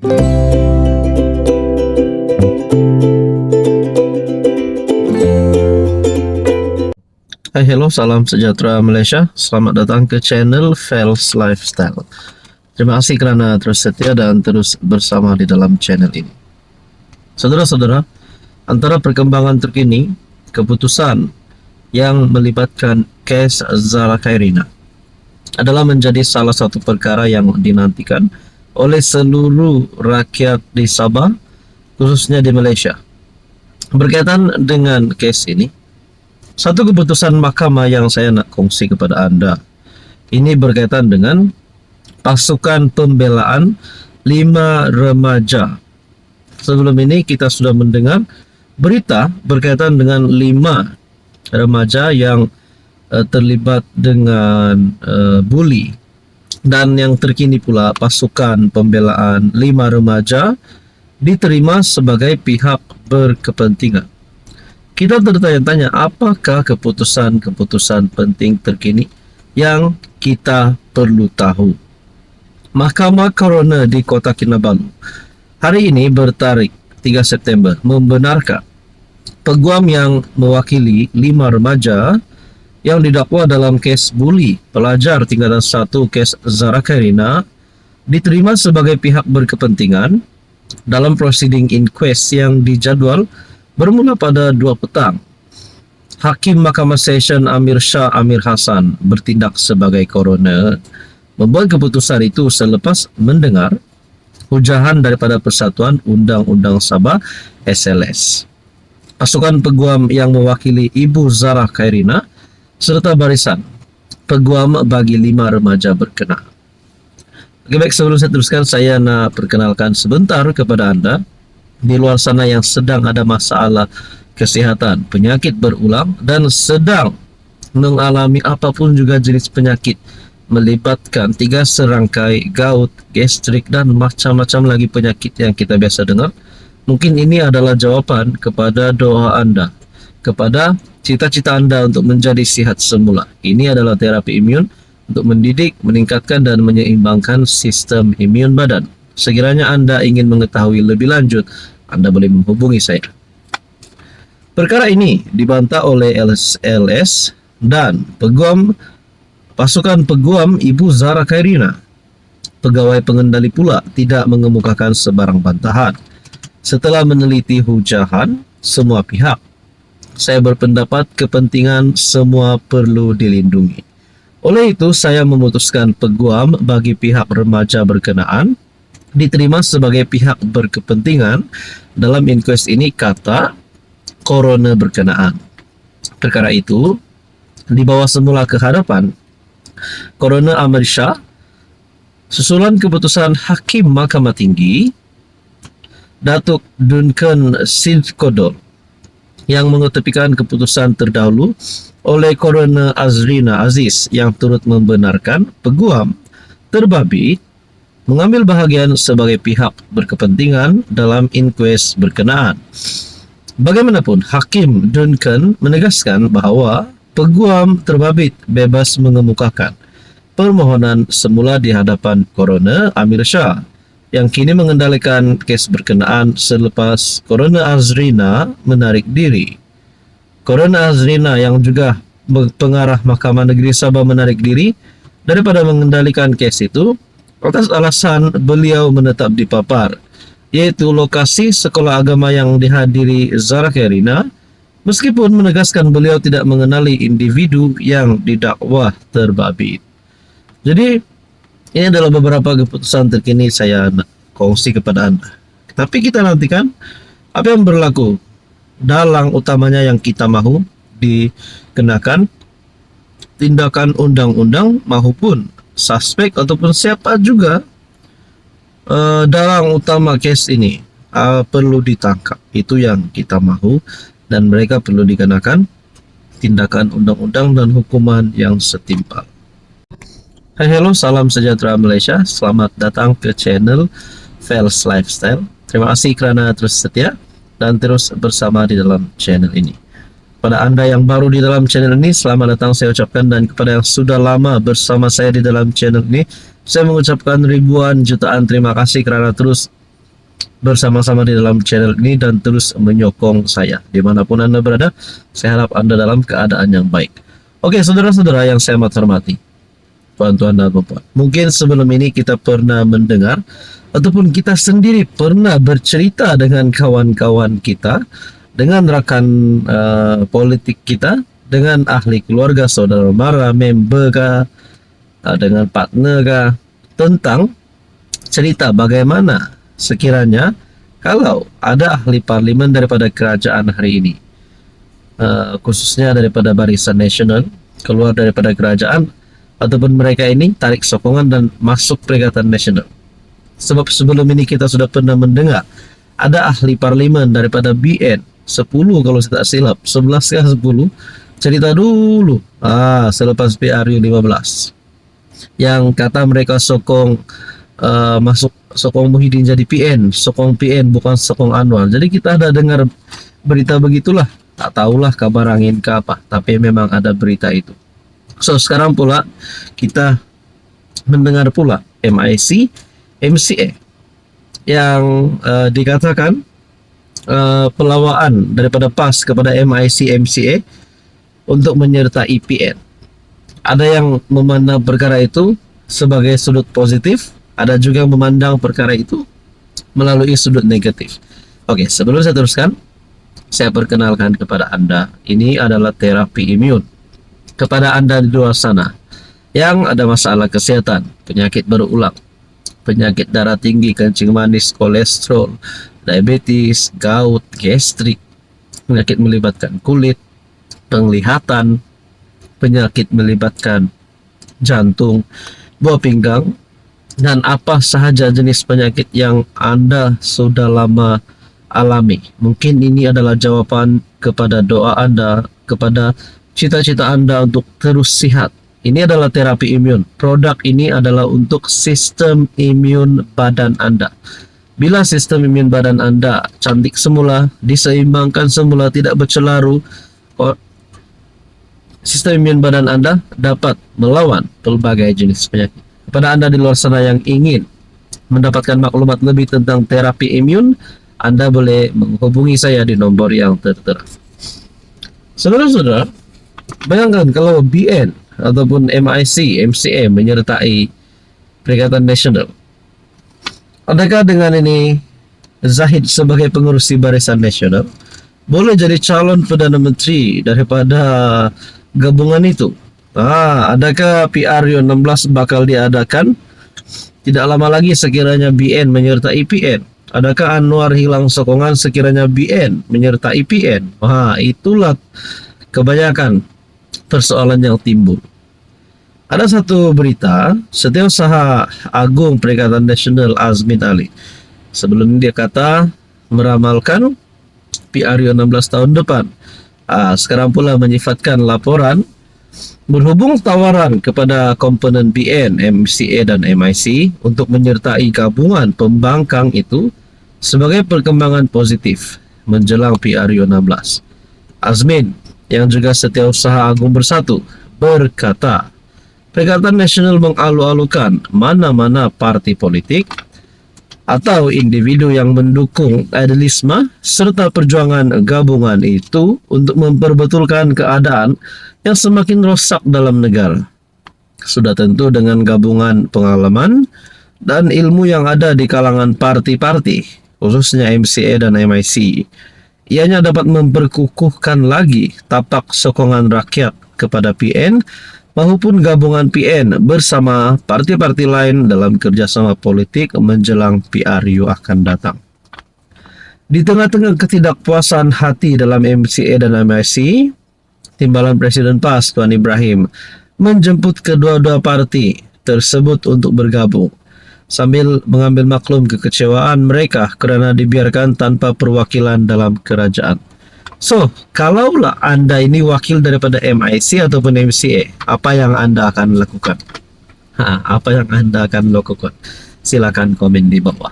Hai, hello, salam sejahtera Malaysia. Selamat datang ke channel Fels Lifestyle. Terima kasih kerana terus setia dan terus bersama di dalam channel ini. Saudara-saudara, antara perkembangan terkini, keputusan yang melibatkan kes Zara Khairina adalah menjadi salah satu perkara yang dinantikan oleh seluruh rakyat di Sabah, khususnya di Malaysia. Berkaitan dengan kes ini, satu keputusan mahkamah yang saya nak kongsi kepada anda ini berkaitan dengan pasukan pembelaan 5 remaja. Sebelum ini kita sudah mendengar berita berkaitan dengan 5 remaja yang terlibat dengan buli, dan yang terkini pula pasukan pembelaan 5 remaja diterima sebagai pihak berkepentingan. Kita bertanya-tanya, apakah keputusan-keputusan penting terkini yang kita perlu tahu? Mahkamah Coroner di Kota Kinabalu hari ini bertarikh 3 September membenarkan peguam yang mewakili 5 remaja yang didakwa dalam kes buli pelajar tingkatan 1 kes Zara Khairina diterima sebagai pihak berkepentingan dalam prosiding inquest yang dijadual bermula pada 2 petang. Hakim Mahkamah Session Amir Shah Amir Hassan bertindak sebagai coroner membuat keputusan itu selepas mendengar hujahan daripada Persatuan Undang-Undang Sabah SLS. Pasukan peguam yang mewakili Ibu Zara Khairina serta barisan peguam bagi 5 remaja berkenaan. Oke, baik, sebelum saya teruskan, saya nak perkenalkan sebentar kepada anda di luar sana yang sedang ada masalah kesihatan, penyakit berulang dan sedang mengalami apapun juga jenis penyakit melibatkan 3 serangkai gout, gastrik dan macam-macam lagi penyakit yang kita biasa dengar. Mungkin ini adalah jawapan kepada doa anda, kepada cita-cita anda untuk menjadi sihat semula. Ini adalah terapi imun untuk mendidik, meningkatkan dan menyeimbangkan sistem imun badan. Sekiranya anda ingin mengetahui lebih lanjut, anda boleh menghubungi saya. Perkara ini dibantah oleh LS dan pasukan peguam Ibu Zara Khairina. Pegawai pengendali pula tidak mengemukakan sebarang bantahan. Setelah meneliti hujahan semua pihak, saya berpendapat kepentingan semua perlu dilindungi. Oleh itu, saya memutuskan peguam bagi pihak remaja berkenaan diterima sebagai pihak berkepentingan dalam inquest ini, kata coroner berkenaan. Perkara itu dibawa semula ke hadapan Coroner Amir Shah susulan keputusan Hakim Mahkamah Tinggi Datuk Duncan Sidkodol yang mengetepikan keputusan terdahulu oleh Coroner Azrina Aziz yang turut membenarkan peguam terbabit mengambil bahagian sebagai pihak berkepentingan dalam inquest berkenaan. Bagaimanapun, Hakim Duncan menegaskan bahawa peguam terbabit bebas mengemukakan permohonan semula di hadapan Coroner Amir Shah yang kini mengendalikan kes berkenaan selepas Coroner Azrina menarik diri. Coroner Azrina yang juga pengarah Mahkamah Negeri Sabah menarik diri daripada mengendalikan kes itu atas alasan beliau menetap di Papar, yaitu lokasi sekolah agama yang dihadiri Zara Khairina, meskipun menegaskan beliau tidak mengenali individu yang didakwa terbabit. Jadi, ini adalah beberapa keputusan terkini saya nak kongsi kepada anda. Tapi kita nantikan apa yang berlaku. Dalang utamanya yang kita mahu dikenakan tindakan undang-undang maupun suspek ataupun siapa juga dalang utama kes ini perlu ditangkap. Itu yang kita mahu, dan mereka perlu dikenakan tindakan undang-undang dan hukuman yang setimpal. Hai, hello, salam sejahtera Malaysia. Selamat datang ke channel Fels Lifestyle. Terima kasih kerana terus setia dan terus bersama di dalam channel ini. Pada anda yang baru di dalam channel ini, selamat datang saya ucapkan, dan kepada yang sudah lama bersama saya di dalam channel ini, saya mengucapkan ribuan jutaan terima kasih kerana terus bersama-sama di dalam channel ini dan terus menyokong saya dimanapun Anda berada. Saya harap Anda dalam keadaan yang baik. Oke, saudara-saudara yang saya hormati, tuan-tuan dan puan-puan, mungkin sebelum ini kita pernah mendengar ataupun kita sendiri pernah bercerita dengan kawan-kawan kita, dengan rekan politik kita, dengan ahli keluarga, saudara mara, member kah, dengan partner kah, tentang cerita bagaimana sekiranya kalau ada ahli parlimen daripada kerajaan hari ini, khususnya daripada Barisan Nasional, keluar daripada kerajaan, ataupun mereka ini tarik sokongan dan masuk Perikatan Nasional. Sebab sebelum ini kita sudah pernah mendengar ada ahli parlimen daripada BN 10 kalau saya tak silap, 11 kah 10, cerita dulu selepas PRU 15 yang kata mereka sokong sokong Muhyiddin jadi PN, sokong PN bukan sokong Anwar. Jadi kita ada dengar berita begitulah, tak tahulah kabar angin ke apa, tapi memang ada berita itu. So sekarang pula kita mendengar pula MIC MCA yang dikatakan pelawaan daripada PAS kepada MIC MCA untuk menyertai PN. Ada yang memandang perkara itu sebagai sudut positif, ada juga yang memandang perkara itu melalui sudut negatif. Oke, sebelum saya teruskan, saya perkenalkan kepada Anda, ini adalah terapi imun. Kepada Anda di luar sana yang ada masalah kesehatan, penyakit berulang, penyakit darah tinggi, kencing manis, kolesterol, diabetes, gout, gastrik, penyakit melibatkan kulit, penglihatan, penyakit melibatkan jantung, buah pinggang, dan apa sahaja jenis penyakit yang Anda sudah lama alami. Mungkin ini adalah jawaban kepada doa Anda, kepada cita-cita Anda untuk terus sehat. Ini adalah terapi imun. Produk ini adalah untuk sistem imun badan Anda. Bila sistem imun badan Anda cantik semula, diseimbangkan semula, tidak bercelaru, sistem imun badan Anda dapat melawan pelbagai jenis penyakit. Kepada Anda di luar sana yang ingin mendapatkan maklumat lebih tentang terapi imun, Anda boleh menghubungi saya di nomor yang tertera. Saudara-saudara, bayangkan kalau BN ataupun MIC, MCA menyertai Perikatan Nasional. Adakah dengan ini Zahid sebagai pengurus di Barisan Nasional boleh jadi calon Perdana Menteri daripada gabungan itu? Adakah PRU 16 bakal diadakan? Tidak lama lagi sekiranya BN menyertai PN. Adakah Anwar hilang sokongan sekiranya BN menyertai PN? Itulah kebanyakan persoalan yang timbul. Ada satu berita, Setiausaha Agung Perikatan Nasional Azmin Ali, sebelum ini dia kata meramalkan PRU 16 tahun depan. Sekarang pula menyifatkan laporan berhubung tawaran kepada komponen BN, MCA dan MIC untuk menyertai gabungan pembangkang itu sebagai perkembangan positif menjelang PRU 16. Azmin yang juga Setiausaha Agung Bersatu berkata, Perikatan Nasional mengalu-alukan mana-mana parti politik atau individu yang mendukung idealisme serta perjuangan gabungan itu untuk memperbetulkan keadaan yang semakin rosak dalam negara. Sudah tentu dengan gabungan pengalaman dan ilmu yang ada di kalangan parti-parti, khususnya MCA dan MIC, ianya dapat memperkukuhkan lagi tapak sokongan rakyat kepada PN maupun gabungan PN bersama parti-parti lain dalam kerjasama politik menjelang PRU akan datang. Di tengah-tengah ketidakpuasan hati dalam MCA dan MIC, Timbalan Presiden PAS Tuan Ibrahim menjemput kedua-dua parti tersebut untuk bergabung, sambil mengambil maklum kekecewaan mereka kerana dibiarkan tanpa perwakilan dalam kerajaan. So, kalaulah Anda ini wakil daripada MIC ataupun MCA, apa yang Anda akan lakukan? Apa yang Anda akan lakukan? Silakan komen di bawah.